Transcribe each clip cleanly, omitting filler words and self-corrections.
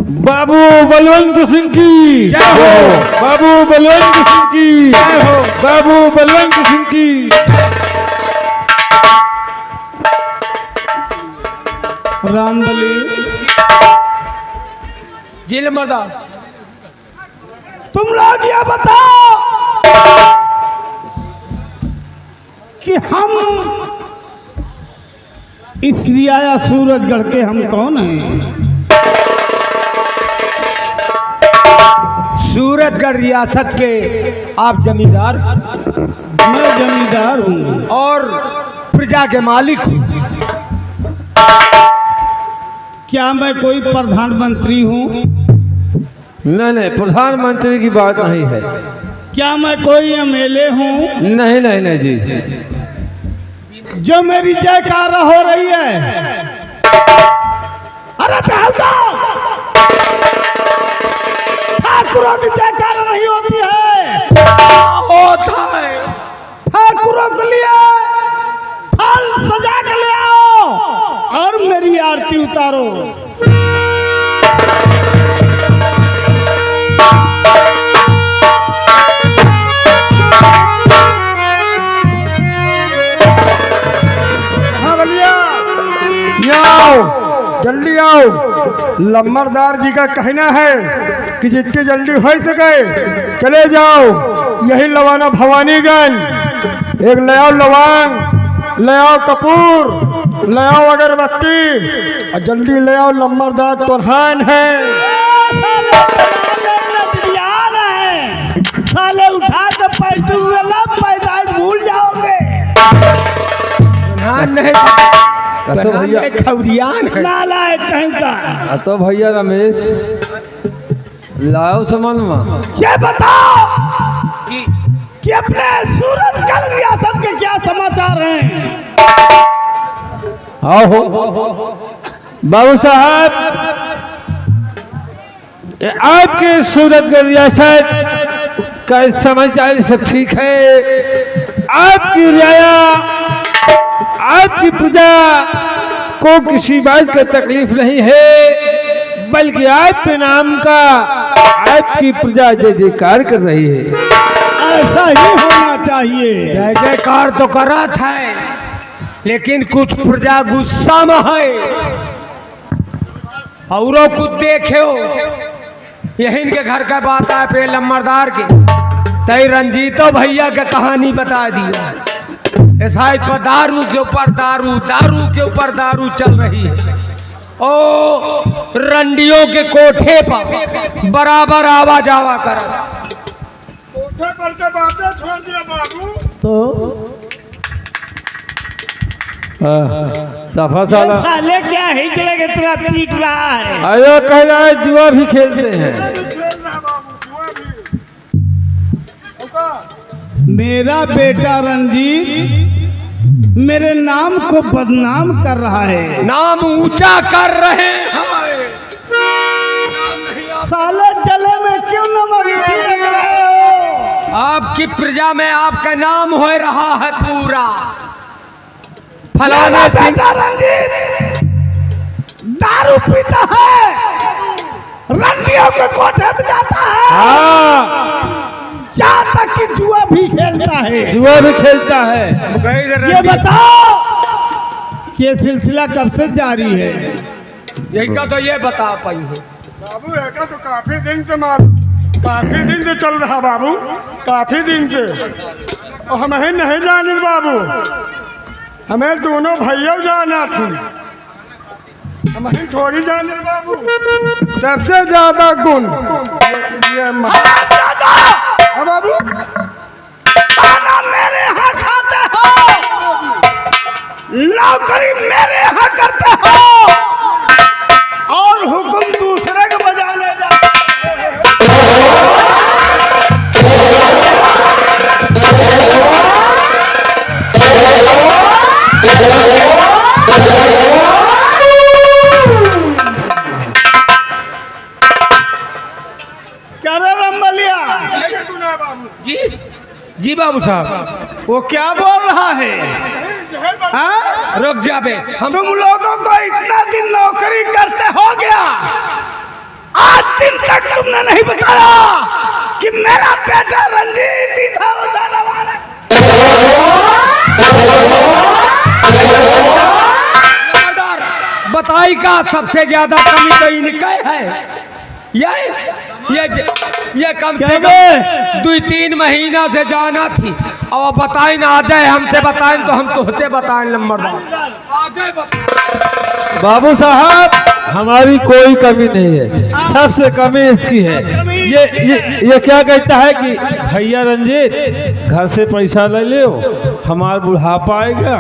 बाबू बलवंत सिंह की जय हो। बाबू बलवंत सिंह की जय हो। बाबू बलवंत सिंह की। रामबली जी नंबरदार, तुम लोग ये बताओ कि हम इस रियाया सूरजगढ़ के हम कौन हैं? सूरतगढ़ रियासत के आप जमींदार मैं जमींदार हूँ। और प्रजा के मालिक हूँ। क्या मैं कोई प्रधानमंत्री हूँ? नहीं, प्रधानमंत्री की बात नहीं है। क्या मैं कोई एमएलए हूँ? नहीं नहीं नहीं जी। जो मेरी जयकारा हो रही है, अरे बेहदा ठाकुरों की जयकारा नहीं होती है। होता है। ठाकुरों के लिए फल सजा के ले आओ और मेरी आरती उतारो। हाँ बलिया, आओ जल्दी आओ। लम्बरदार जी का कहना है कि जितनी जल्दी हो सके चले जाओ। यही लवाना भवानीगंज। एक ले आओ लवांग, ले आओ कपूर, ले आओ अगरबत्ती और जल्दी ले आओ। लम्बरदार प्रधान है। साले उठा के पैटू वाला पैदाइश भूल जाओगे। नहीं, कसो भैया खौरियान है। नालायक कहीं का। तो भैया रमेश लाओ सामान में। ये बताओ कि अपने सूरतगढ़ रियासत के क्या समाचार हैं? आओ हो बाबू साहब, ये आपके सूरतगढ़ रियासत का समाचार सब ठीक है। आपकी रियाया, आपकी प्रजा को किसी बात का तकलीफ नहीं है, बल्कि आपके नाम का आपकी प्रजा जय जयकार कर रही है। ऐसा ही होना चाहिए। जय जयकार तो कर रहा था, लेकिन कुछ प्रजा गुस्सा में है। औरों को देखो, यही इनके घर का बात है पे लम्बरदार के। तय रंजीतो भैया का कहानी बता दिया। ऐसा पर दारू के ऊपर दारू, दारू के ऊपर दारू चल रही है। ओ रंडियों के कोठे पर बराबर आवाज आवा कर। कोठे पर के बातें छोड़ दिया बाबू। तो सफा साला साले क्या हिजड़े के तरह पीट रहा है। आयो कह रहा है जुआ भी खेलते हैं। मेरा बेटा रंजीत मेरे नाम को बदनाम कर रहा है। नाम ऊंचा कर रहे हैं। साले जले में क्यों नमक छिड़क रहे हो? आपकी प्रजा में आपका नाम हो रहा है पूरा। फलाना बेटा रंजीत दारू पीता है, रंडियों के कोठे में जाता है, हाँ, जहाँ तक कि जुआ भी खेलता है। जुआ भी खेलता है। ये बताओ कि ये सिलसिला कब से जारी है? यही का तो ये बता पाई है बाबू। ऐसा तो काफी दिन से चल रहा बाबू, काफी दिन से। और हमें नहीं जाने बाबू, हमें दोनों भैया जाना थी, हमें थोड़ी जाने बाबू। सबसे ज्यादा गुण ये बाबू। खाना मेरे यहाँ खाते हो, नौकरी मेरे यहाँ करते हो और हुक्म दूसरे के बजाने जाते क्या रे रंबलिया? जी जी बाबू साहब। वो क्या बोल रहा है? हाँ? रुक जा बे, हम तुम लोगों को इतना दिन नौकरी करते हो गया, कमाई का सबसे ज्यादा कमी तो इनके है। ये कम से कम 2-3 महीना से जाना थी। और बताए ना आ जाए हमसे बताएं तो हम तुझसे बताएं नंबरदार। बाबू साहब हमारी कोई कमी नहीं है, सबसे कमी इसकी है। ये क्या कहता है कि भैया रंजीत घर से पैसा ले लो, हमारा बुढ़ापा आएगा,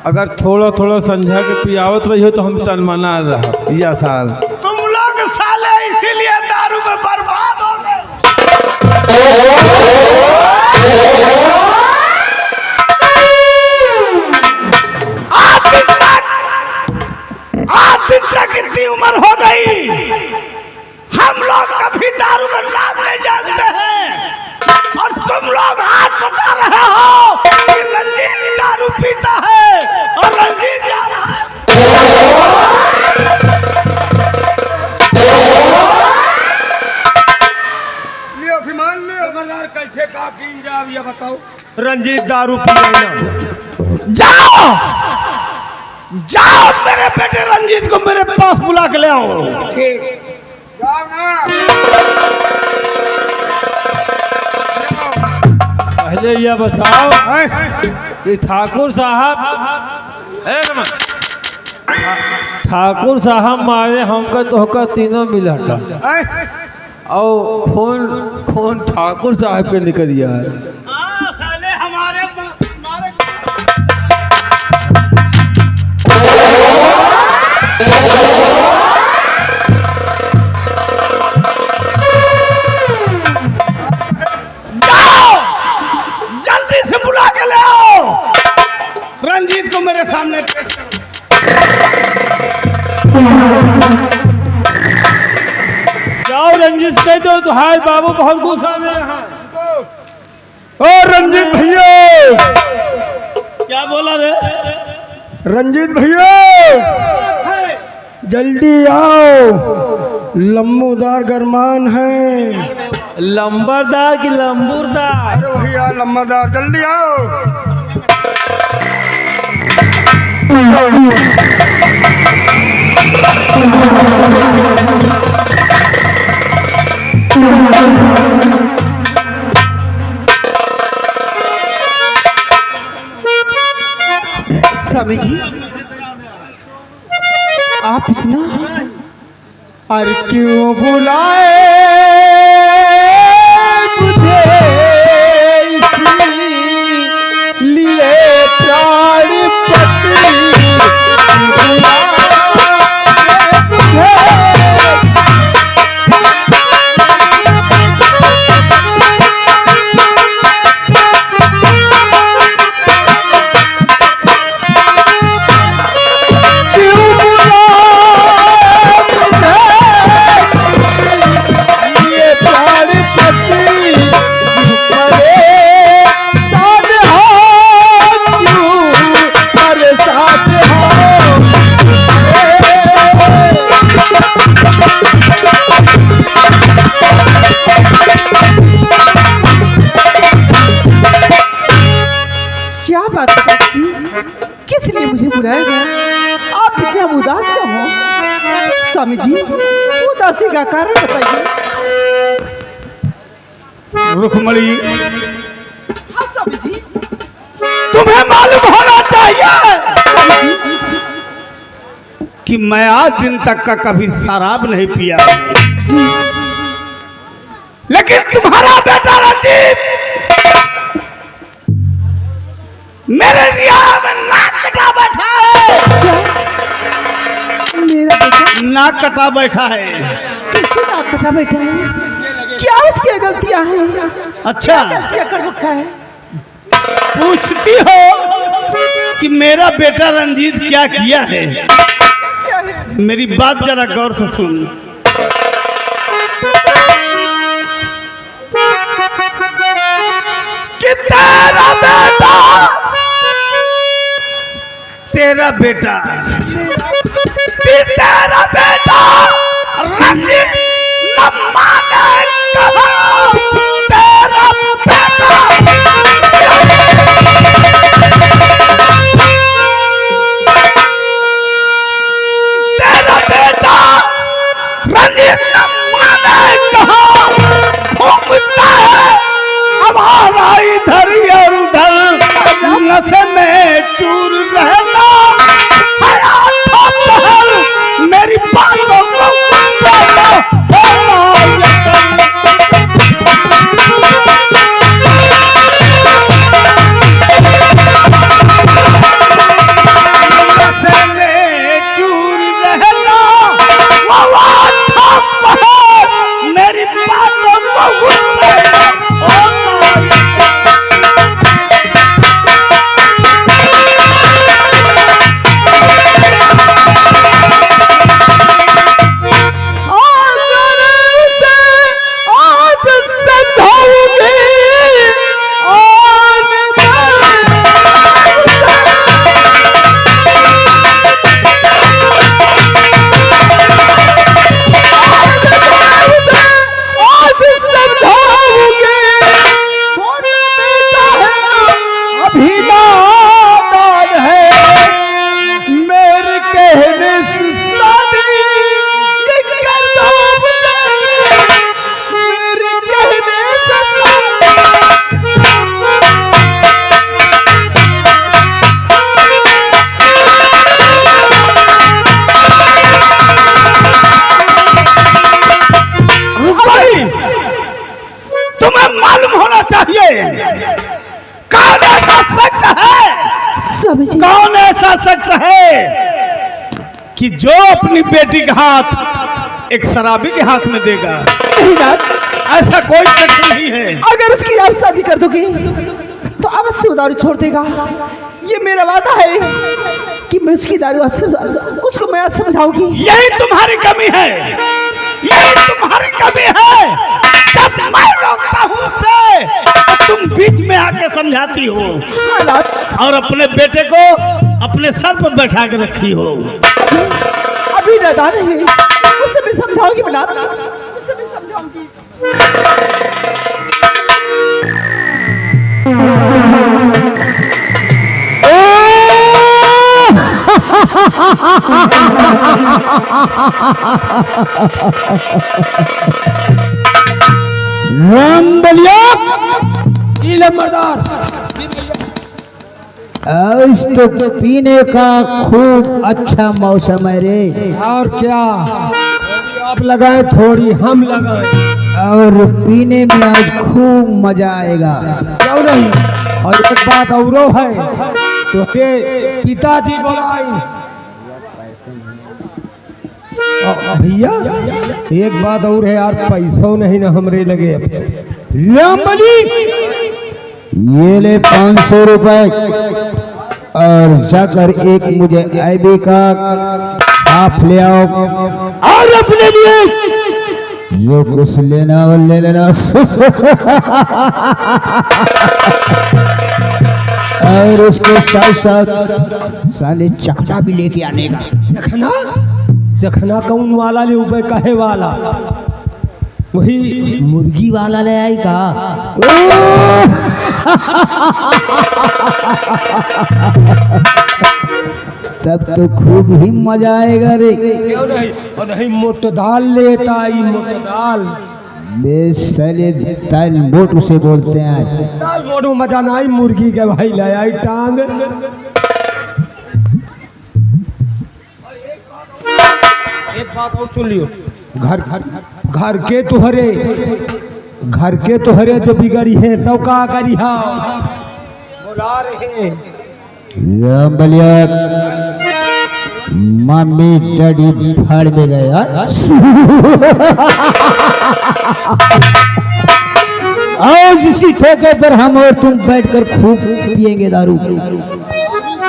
अगर थोड़ा थोड़ा समझा के पियावत रही हो तो हम तनमना रहा। ये आसान तुम लोग साले इसीलिए दारू में बर्बाद हो गए। आज दिन तक इतनी उम्र हो गई, हम लोग कभी दारू का नाम नहीं जानते हैं, और तुम लोग आज बता रहे हो कि रंजीत दारू पीता है और रंजीत जा रहा है। कैसे का जाब ये बताओ, रंजीत दारू पिए ना। जाओ जाओ मेरे बेटे रंजीत को मेरे पास बुला के ले आओ। जाओ ना। पहले ये बताओ कि ठाकुर साहब मारे हमका तोहका तीनों मिला और खून ठाकुर साहब के निकल गया है। साले हमारे जाओ जल्दी से बुला के ले आओ, रंजीत को मेरे सामने पेश करो। जाओ रंजीत कह दो तो हाय बाबू बहुत गुस्सा में हैं। ओ रंजीत भैया, क्या बोला रे? रंजीत भैया जल्दी आओ, लम्बूदार गरमान है। लंबरदार की लंबूरदार? अरे वही यार लम्बादार, जल्दी आओ। स्वामी जी आप इतना और क्यों बुलाए मुझे लिए प्राण पति किस लिए मुझे बुलाया गया? आप इतना उदास क्यों हो? स्वामी जी उदासी का कारण बताइए। रुक्मणी, हाँ स्वामी जी, तुम्हें मालूम होना चाहिए कि मैं आज दिन तक का कभी शराब नहीं पिया जी, लेकिन तुम्हारा बेटा रंजीत मेरे रियाया में नाक कटा बैठा है। क्या? मेरा बेटा नाक कटा बैठा है? कैसे नाक कटा बैठा है? क्या उसकी गलतियां हैं? अच्छा गलतियां कर रखा है? पूछती हो कि मेरा बेटा रंजीत क्या किया है? मेरी बात जरा गौर से सुन। कि तेरा बेटा रंजीत लम्मा ने कहा, तेरा बेटा बेटा रंजीत न माने कहाँ घूमता है, हमारा इधर और उधर नशे में चूर रहना, मेरी बातों को मेरी बातों को कौन ऐसा शख्स है कि जो अपनी बेटी का हाथ एक शराबी के हाथ में देगा? नहीं ना, ऐसा कोई शख्स नहीं है। अगर उसकी आप शादी कर दोगे तो अवश्य वो दारू छोड़ देगा। ये मेरा वादा है कि मैं उसकी दारू उसको मैं समझाऊंगी। यही तुम्हारी कमी है, यही तुम्हारी कमी है। जब मैं रोकता हूँ उसे तो तुम बीच में आके समझाती हो और अपने बेटे को अपने सर पर बैठा के रखी हो। अभी नादान है, उसे मैं समझाऊंगी बना, उसे मैं समझाऊंगी। राम बलिया मर्दार आज तो पीने का खूब अच्छा मौसम है रे। और क्या, आप लगाए थोड़ी हम लगाए और पीने में आज खूब मजा आएगा। क्यों नहीं। और एक बात औरो है, तो के पिताजी बोलाई भैया, एक बात और है यार, पैसों नहीं ना हमरे लगे। रामबली ये ले 500 रुपए और जाकर एक मुझे आईबी का आप ले आओ और अपने लिए जो कुछ लेना वो ले लेना। और उसके साथ साथ साले चखना भी लेके आने का। जखना जखना कौन वाला ले ऊपर कहे वाला, वही मुर्गी वाला ले आई का। तब तो खूब ही मजा आएगा रे। क्यों नहीं। और नहीं मोट दाल लेता आई, मोट दाल बेसले दाल मोट उसे बोलते हैं। दाल मोट में मजा ना आई, मुर्गी के भाई ले आई टांग। एक बात और सुन लियो, घर घर के तुहरे जो बिगड़ी है तो का करी हा बोला रहे। राम बलिया मम्मी डैडी फाड़ में गए आज इसी ठेके पर हम और तुम बैठकर खूब पिएंगे दारू।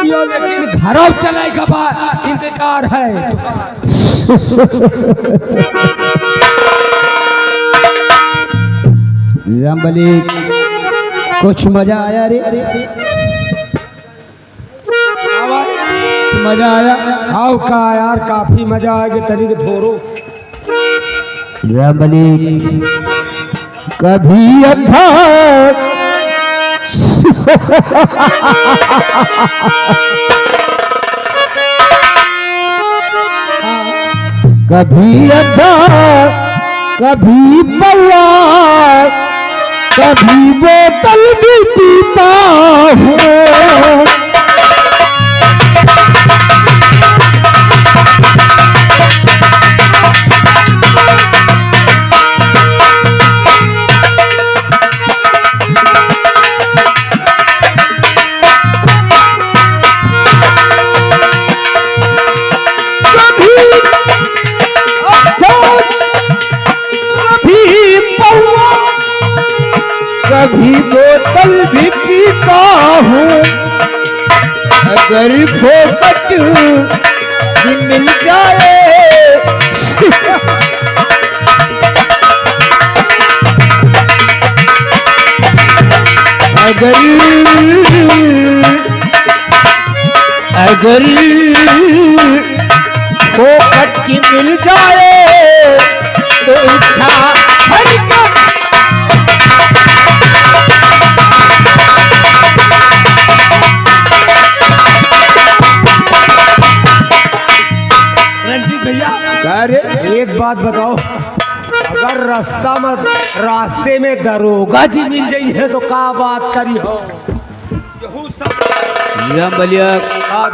लेकिन घरों चलाए का बाद इंतजार है। रामबली कुछ मजा आया रे? मजा आया? आओ का यार, काफी मजा आएगा। तनिक थोरो रामबली कभी अर्थात कभी अद्धा कभी पौआ कभी बोतल भी पीता हूँ। कभी बोतल भी पीता हूँ। अगर फोकट भी मिल जाए अगर फोकट की मिल जाए तो इच्छा हरकत एक बात बताओ, अगर रास्ते में दरोगा जी मिल जाई है तो का बात करी हो?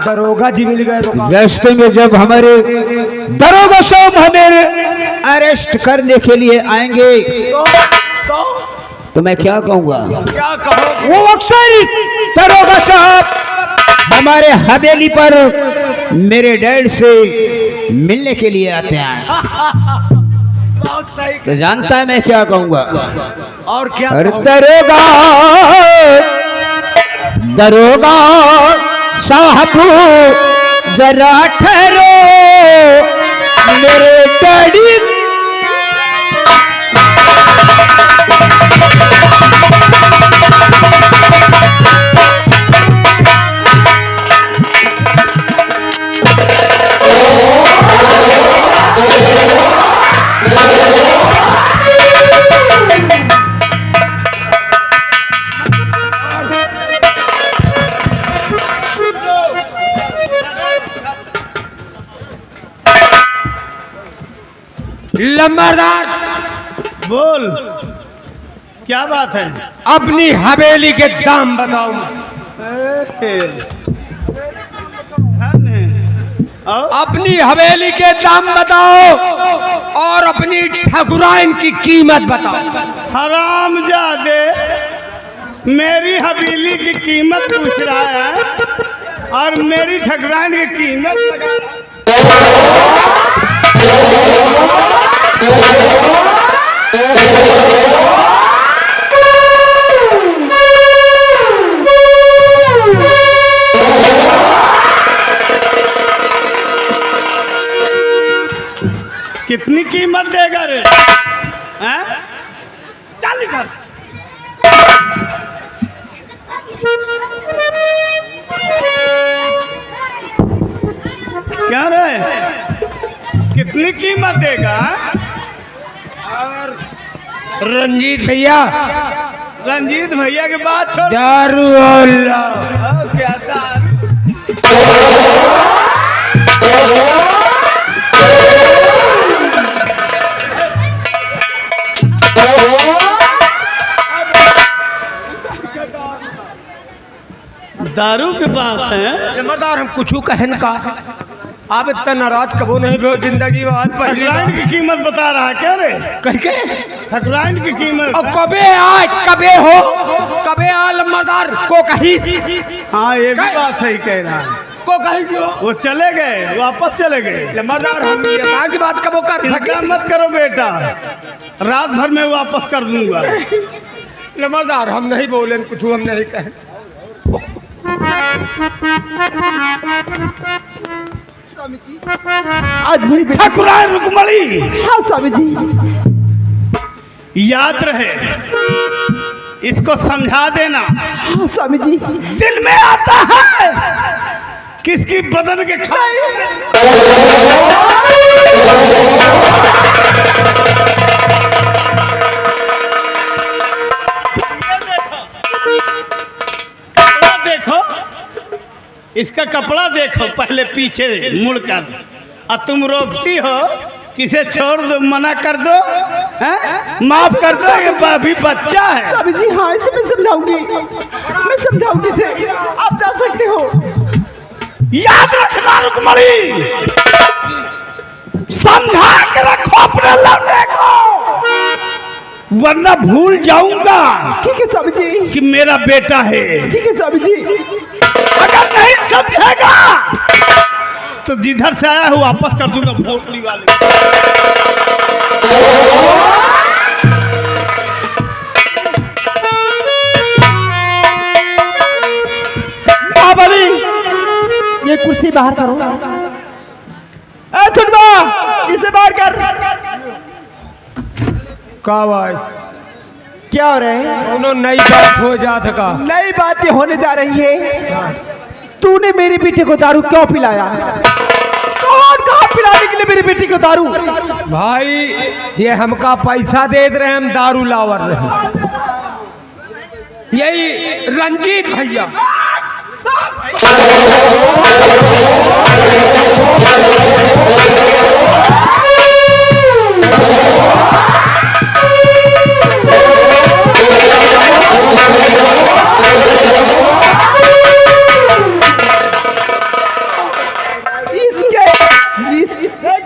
दरोगा जी मिल गए तो रास्ते में जब हमारे दरोगा साहब हमें अरेस्ट करने के लिए आएंगे तो मैं क्या कहूँगा? क्या कहो? वो अक्सर दरोगा साहब हमारे हवेली पर मेरे डैड से मिलने के लिए आते हैं। बहुत सही। तो जानता है मैं क्या कहूँगा? और क्या? अरे दरोगा साहब जरा ठहरो, मेरे डैडी लंबरदार बोल, क्या बात है? अपनी हवेली के दाम बताओ। अपनी हवेली के दाम बताओ और अपनी ठकुराइन की कीमत बताओ। हरामजादे, मेरी हवेली की कीमत पूछ रहा है और मेरी ठकुराइन की कीमत कितनी कीमत देगा रे? हैं? चल इधर। क्या रे? कितनी कीमत देगा? और रंजीत भैया, रंजीत भैया के बात छोड़। दारू क्या दारू? दारू की बात है। जमादार हम कुछ कहन का, आप इतना नाराज कबो नहीं हो जिंदगी में। आज पहली ठकुराइन की कीमत बता रहा है क्या रे? कह के ठकुराइन की कीमत। और कबे आए कबे हो, कबे आ लम्बादार को कहीं। हाँ, ये भी बात सही कह रहा है। को कहीं जो वो चले गए, वापस चले गए। लम्बादार हम ये की बात कबो कर चिंता सके मत करो बेटा, रात भर में वापस कर दूंगा। लम्बादार हम नहीं बोले, कुछ हम नहीं कहे। आज मेरी बेटी ठकुराइन रुकमणी, हाँ स्वामी जी, याद रहे, इसको समझा देना। हाँ स्वामी जी। दिल में आता है किसकी बदन के खाए। कपड़ा देखो, इसका कपड़ा देखो पहले पीछे मुड़कर, और तुम रोकती हो किसे छोड़ दो, मना कर दो, हैं? माफ कर दो, ये अभी बच्चा है। स्वामी जी हाँ, इसे मैं समझाऊंगी, मैं समझाऊंगी इसे, आप जा सकते हो। याद रखना रुक्मणी, समझा के रखो अपने लड़ने को, वरना भूल जाऊंगा ठीक है स्वामी जी, कि मेरा बेटा है। ठीक है स्वामी जी। अगर नहीं समझेगा तो जिधर से आया हूँ वापस कर दूंगा भोसड़ी वाले। महाबली, ये कुर्सी बाहर करो। ए छुटवा, इसे बाहर कर। का भाई क्या हो रहा है? उन्होंने नई बात हो जात का। नई बातें होने जा रही है। तूने मेरी बेटी को दारू क्यों पिलाया? कौन कहा पिलाने के लिए मेरी बेटी को दारू? भाई ये हमका पैसा दे रहे, हम दारू लावर रहे। यही रंजीत भैया।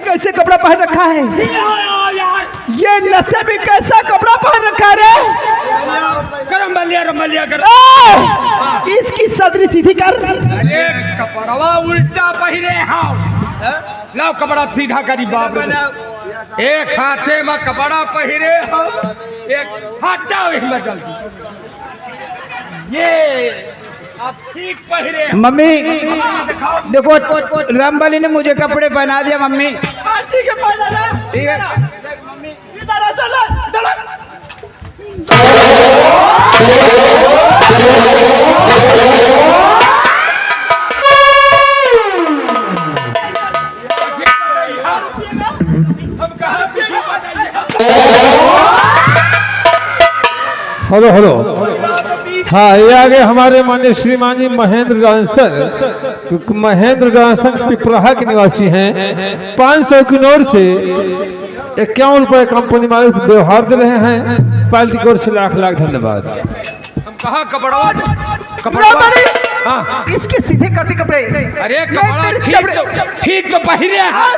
कैसे कपड़ा पहन रखा है? ये नशे में कैसा कपड़ा पहन रखा है रे? रमलिया कर। इसकी सदरी सीधी कर। अरे कपड़वा उल्टा पहिरे हाँ। लाओ कपड़ा सीधा करी बाप रे। एक हाथे में कपड़ा पहिरे हाँ, एक हटाओ में जल्दी। ये अब ठीक पहिरे। मम्मी देखो, रामबली ने मुझे कपड़े पहना दिया मम्मी। ठीक है, पहना ले। ठीक है मम्मी इधर आ, चल। हम कहाँ पीछे बताइए। हेलो हेलो, हाँ ये आगे हमारे माननीय श्रीमान जी महेंद्र गांसर, महेंद्र गांसर पिपराहा के निवासी हैं। 500 की नोट से 51 रुपए कंपनी मालिक से व्यवहार दे रहे हैं। पार्टी की ओर से लाख लाख धन्यवाद। हम कहाँ कपड़वा हाँ। इसके सीधे कर दे कपड़े। अरे कपड़ा ठीक तो पहिरे हाँ।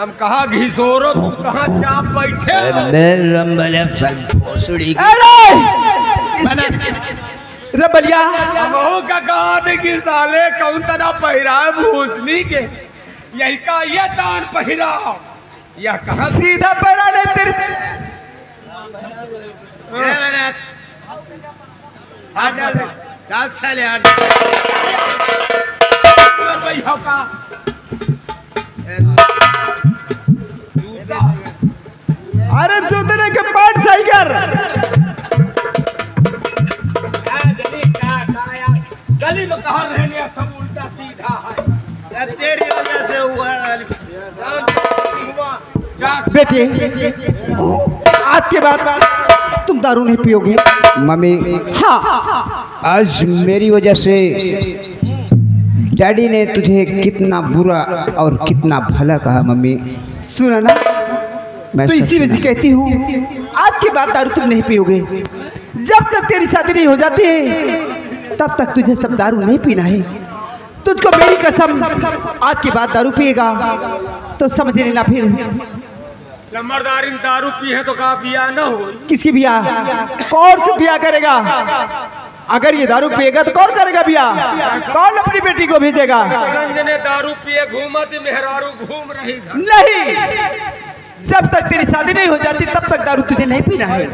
हम कहा घिसोरो, तुम कहाँ चाप बैठे हो? रबलिया हमहू का कहा थे कि साले कौन तना पहिरा भूसनी के, यही का ये तान पहिरा। यह कहा सीधा पहना ले तेरे। भैया का अरे जूतने के पार्ट सही कर। गली में कहा रहने सब उल्टा सीधा है। तेरी वजह से हुआ। बेटे आज के बाद तुम दारू नहीं पियोगे। मम्मी हाँ, आज मेरी वजह से डैडी ने तुझे कितना बुरा और कितना भला कहा मम्मी। सुना ना, मैं तो इसी सच वजह से कहती हूँ आज के बाद दारू तुम नहीं पियोगे। जब तक तेरी शादी नहीं हो जाती है तब तक तुझे सब दारू नहीं पीना है। तुझको मेरी कसम, आज के बाद दारू पिएगा तो समझ लेना फिर। लम्बरदारी दारू पी है तो कहा पिया न हो। किसकी बिया? कौन सी बिया करेगा? अगर ये दारू पिएगा तो कौन करेगा बिया? कौन अपनी बेटी को भेजेगा? रंजने दारू पिए घूमत मेहरारू घूम रही था। नहीं, जब तक तेरी शादी नहीं हो जाती तब तक दारू तुझे नहीं पीना है।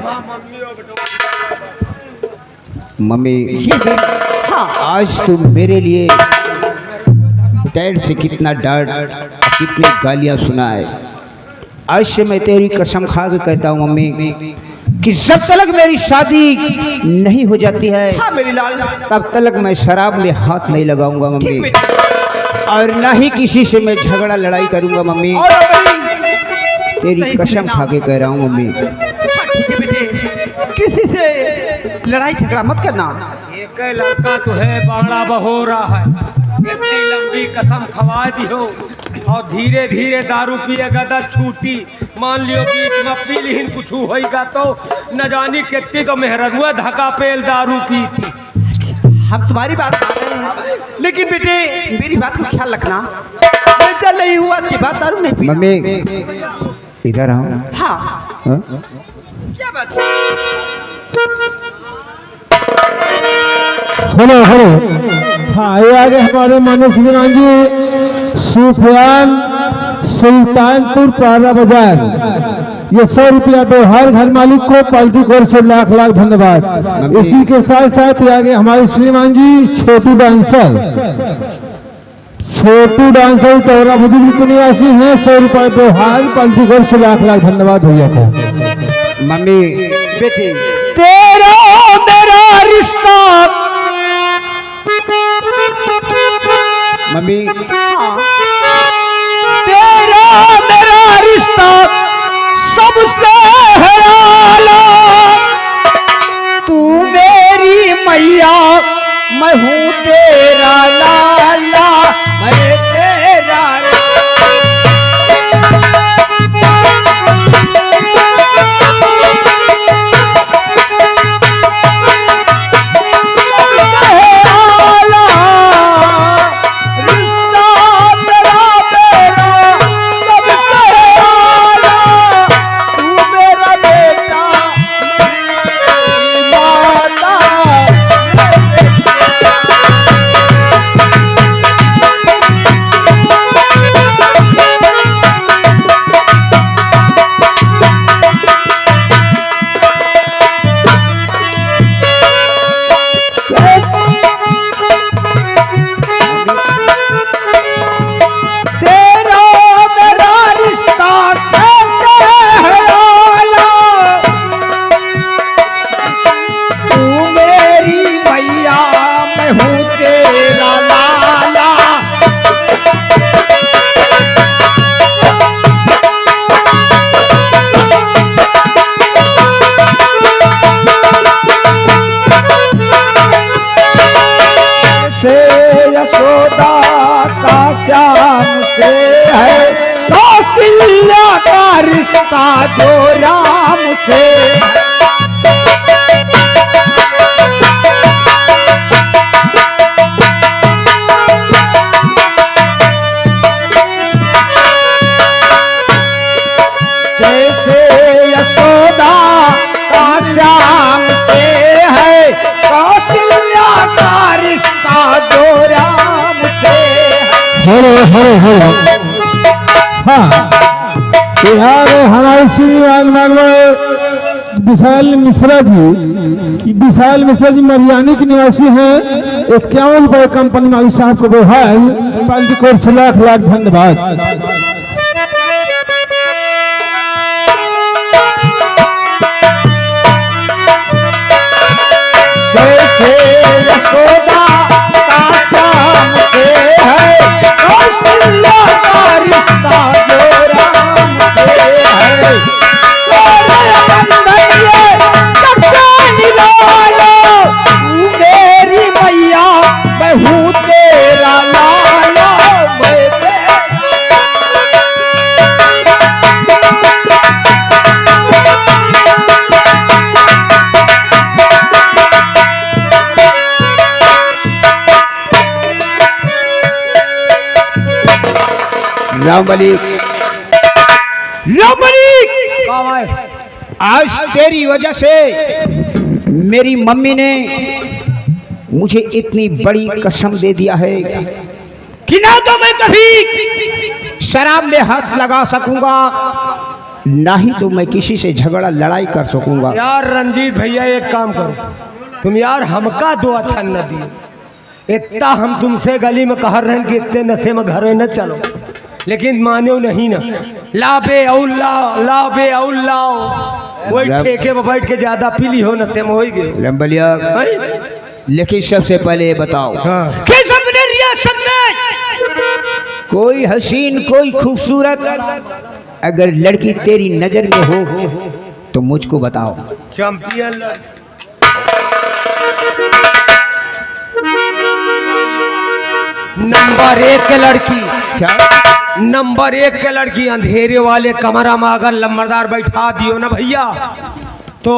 मम्मी ये हाँ, आज तुम मेरे लिए डैड से कितना डांट कितनी गालियां सुना है। आज से मैं तेरी कसम खा के कहता हूँ मम्मी कि जब तक मेरी शादी नहीं हो जाती है हाँ मेरी लाल, तब तक मैं शराब में हाथ नहीं लगाऊंगा ठीक मम्मी, बेटा। और ना ही किसी से मैं झगड़ा लड़ाई करूंगा मम्मी। और तेरी सही कसम सुनना। खा के कह रहा हूँ मम्मी। हाँ, ठीक है बेटे, किसी से लड़ाई झगड़ा मत करना। एक लड़का तो है बांगड़ा बहो रहा है। इतनी लंबी कसम खवा दियो और धीरे धीरे दारू पिएगा तो छूटी। मान लियो बीच में पी लिहिन कुछ होएगा तो न जानी कितनी तो मेहरनुआ धक्का पेल दारू पीती। हम तुम्हारी बात मान रहे हैं, लेकिन बेटे मेरी बात को ख्याल रखना। मैं चल रही हूँ, आज के बाद दारू नहीं पीना। मम्मी इधर आओ। हाँ हाँ? क्या बात है? Hello hello. हाँ, ये आगे हमारे माननीय श्रीमान जी सुफियान सुल्तानपुर पारा बाजार, ये 100 रुपया दो हर घर मालिक को पार्टी की ओर से लाख लाख धन्यवाद। इसी के साथ साथ ये आगे हमारे श्रीमान जी छोटू डांसर तोरा बुजुर्ग के निवासी हैं, 100 रुपये दो हर पार्टी की ओर से लाख लाख धन्यवाद भैया को। मम्मी बेटे तेरा मेरा रिश्ता। मम्मी तेरा मेरा रिश्ता सबसे हराला, तू मेरी मैया मैं हूँ तेरा लाला, मैं तेरा यशोदा का श्याम से है, कौशल्या का रिश्ता जो राम से। जैसे यशोदा का श्याम से है, कौशल्या का रिश्ता जो राम से। Hello hello hello. हाँ, यार हमारे श्रीमान विशाल मिश्रा जी, विशाल मिश्रा जी मरियानी के निवासी हैं। 51 रुपये कंपनी मालिक साहब को बोहाल पार्टी की ओर से लाख लाख धन्यवाद। जैसे यशोदा का श्याम से है, कौशल्या का रिश्ता जो राम से है। तेरे बंधन ये सबसे निराला, तू मेरी मैया मैं हूँ तेरा लाला, मैं तेरा। रामबली आज तेरी वजह से मेरी मम्मी ने मुझे इतनी बड़ी कसम दे दिया है कि ना तो मैं कभी शराब में हाथ लगा सकूंगा, ना ही तो मैं किसी से झगड़ा लड़ाई कर सकूंगा। यार रंजीत भैया एक काम करो, तुम यार हमका दो अच्छा न दियो। इतना हम तुमसे गली में कह रहे हैं कि इतने नशे में घर न चलो, लेकिन मानो नहीं ना। लाबे औलाओ लाबे औलाओ, वही ठेके में बैठ के ज्यादा पीली हो नशे में हो गए रंबलिया। लेकिन सबसे पहले ये बताओ, हाँ। किस अपने रियासत में कोई हसीन कोई खूबसूरत अगर लड़की तेरी नजर में हो तो मुझको बताओ। चैंपियन नंबर 1 के लड़की, क्या? नंबर 1 के लड़की अंधेरे वाले कमरा में अगर लम्बरदार बैठा दियो ना भैया तो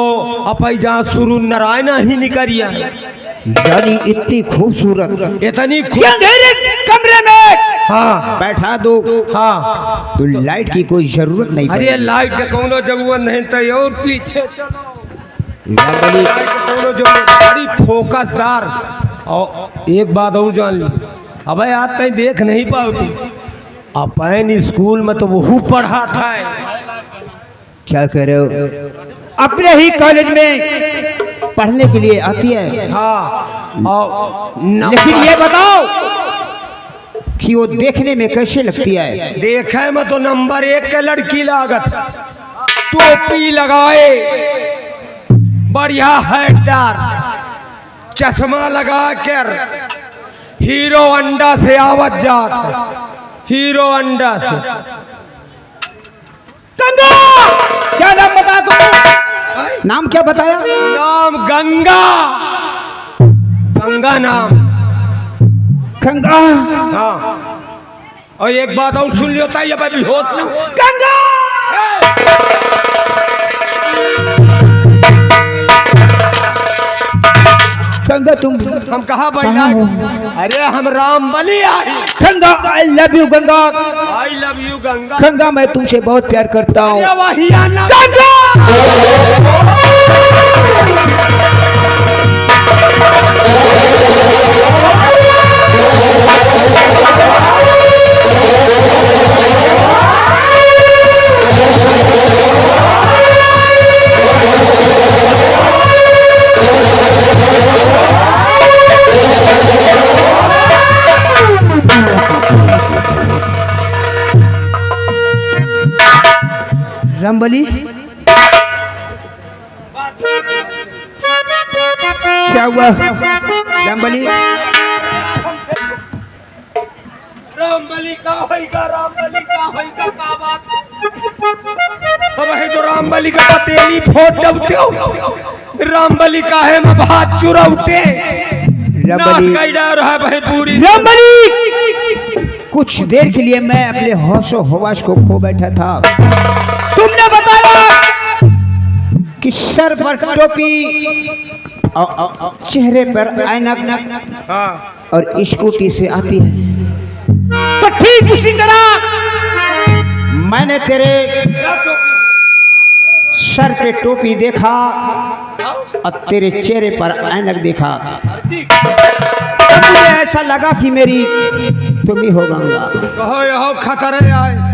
अपई जहाँ शुरू नारायण ही निकरिया। यानी इतनी खूबसूरत इतनी क्या अंधेरे कमरे में हाँ बैठा दो? हाँ। तो लाइट की कोई जरूरत नहीं अरे पड़ेगी। लाइट के कोनो जरूरत नहीं तो और पीछे चलो। रामबली, लाइट के कोनो जरूरत बड़ी फोकसदार। और एक बात और जान ली, अबे आज तक देख नहीं पाओ तू अपन स्कूल में तो वहू पढ़ा था। क्या कह रहे हो? अपने ही कॉलेज में पढ़ने के लिए आती है। हाँ और लेकिन ये बताओ कि वो देखने में कैसे लगती है? देखे में तो नंबर 1 के लड़की लागत, टोपी लगाए, बढ़िया हैटदार, चश्मा लगा कर हीरो अंडा से आवत जात है, हीरो अंडा से। गंगा! क्या नाम बताया तुमने? नाम क्या बताया? नाम गंगा, गंगा नाम। गंगा। हाँ और एक बात और सुन लियो ताई अब अभी होत ना गंगा! गंगा तुम हम कहाँ बैठा? कहाँ हो? अरे हम रामबली आई। Ganga, I love you Ganga. I love you Ganga. Ganga, मैं तुमसे बहुत प्यार करता हूँ। अरे वही आना। रामबली, क्या हुआ? रामबली, रामबली का होइगा, रामबली का होइगा का बात? अब है तो रामबली का पतेली फोड़ दबते हो। रामबली का है मैं भात चुरौते। नाच रामबली, गई डर है भाई पूरी। रामबली, कुछ देर के लिए मैं अपने होशो हवास को खो बैठा था। तुमने बताया कि सर पर टोपी और चेहरे पर ऐनक हाँ और स्कूटी से आती है, तो ठीक इसी तरह मैंने तेरे सर पे टोपी देखा और तेरे चेहरे पर ऐनक देखा। तो मुझे ऐसा लगा कि मेरी तुम ही हो गंगा। कहो यहो खतरे आए।